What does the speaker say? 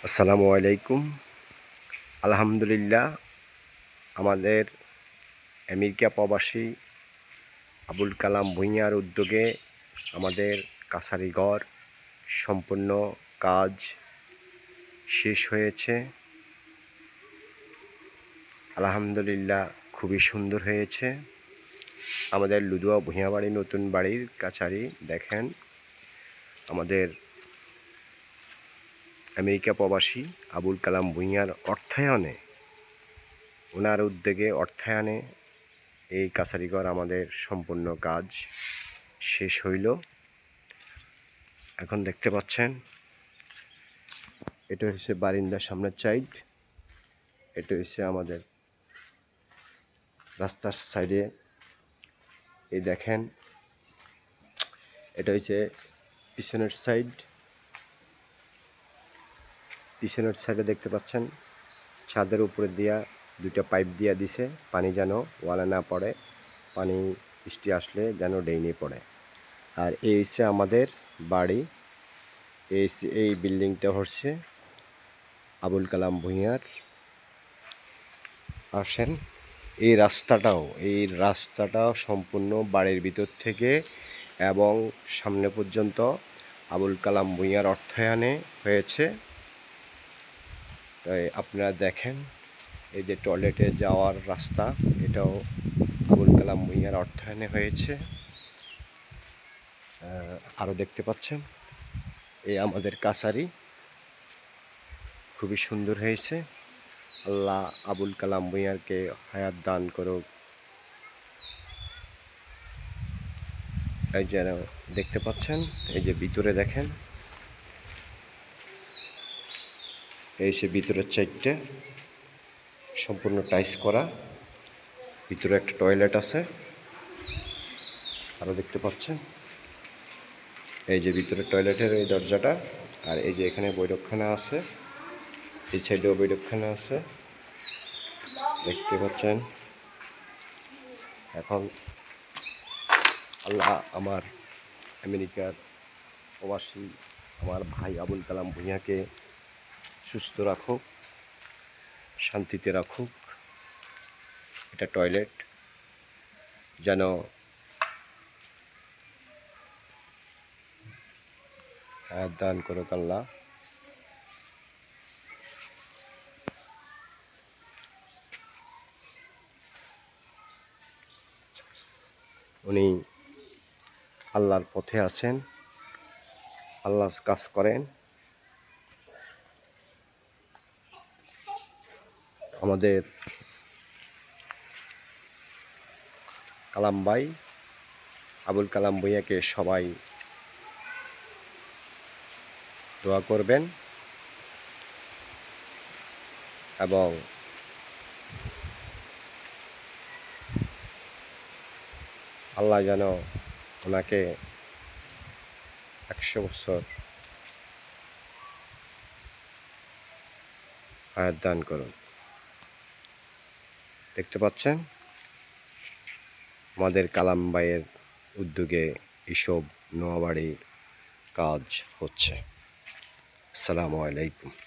আসসালামু আলাইকুম। আলহামদুলিল্লাহ, আমাদের আমেরিকা প্রবাসী আবুল কালাম ভূঁইয়ার উদ্যোগে আমাদের কাছারিঘর সম্পূর্ণ কাজ শেষ হয়েছে। আলহামদুলিল্লাহ, খুবই সুন্দর হয়েছে। আমাদের লুদুয়া ভূঁইয়া বাড়ি নতুন বাড়ির কাছারি দেখেন, আমাদের আমেরিকা প্রবাসী আবুল কালাম ভূঁইয়ার অর্থায়নে, ওনার উদ্যোগে অর্থায়নে এই কাছারিঘর আমাদের সম্পূর্ণ কাজ শেষ হইল। এখন দেখতে পাচ্ছেন, এটা হচ্ছে বারিন্দার সামনের সাইড, এটা হচ্ছে আমাদের রাস্তার সাইডে। এই দেখেন, এটা হচ্ছে পিছনের সাইড। পিছনের সাইডে দেখতে পাচ্ছেন ছাদের উপরে দিয়া দুইটা পাইপ দিয়া দিছে, পানি যেন ওয়ালে না পড়ে, পানি বৃষ্টি আসলে যেন ডেইনে পড়ে। আর এই হচ্ছে আমাদের বাড়ি। এই বিল্ডিংটা হচ্ছে আবুল কালাম ভূঁইয়ার। আসেন, এই রাস্তাটাও সম্পূর্ণ বাড়ির ভিতর থেকে এবং সামনে পর্যন্ত আবুল কালাম ভূঁইয়ার অর্থায়নে হয়েছে। তাই আপনারা দেখেন, এই যে টয়লেটে যাওয়ার রাস্তা, এটাও আবুল কালাম ভূঁইয়ার অর্থায়নে হয়েছে। আরও দেখতে পাচ্ছেন, এই আমাদের কাছারি খুবই সুন্দর হয়েছে। আল্লাহ আবুল কালাম ভূঁইয়ারকে হায়াত দান করুক। এই যে দেখতে পাচ্ছেন, এই যে ভিতরে দেখেন, এই সে ভিতরের সাইডটা সম্পূর্ণ টাইলস করা, ভিতরে একটা টয়লেট আছে। আরও দেখতে পাচ্ছেন, এই যে ভিতরে টয়লেটের এই দরজাটা, আর এই যে এখানে বৈঠকখানা আছে, এই সাইডেও বৈঠকখানা আছে, দেখতে পাচ্ছেন। এখন আল্লাহ আমার আমেরিকার প্রবাসী আমার ভাই আবুল কালাম ভূঁইয়াকে সুস্থ রাখুক, শান্তিতে রাখুক। এটা টয়লেট যেন হায়াত দান করুক আল্লাহ। উনি আল্লাহর পথে আছেন, আল্লাহর কাজ করেন। আমাদের কালাম ভাই আবুল কালাম ভূঁইয়াকে সবাই দোয়া করবেন এবং আল্লাহ যেন ওনাকে 100 বছর হায়াত দান করুন। দেখতে পাচ্ছেন, আমাদের কালাম ভাইয়ের উদ্যোগে এসব নোয়াবাড়ির কাজ হচ্ছে। আসসালামু আলাইকুম।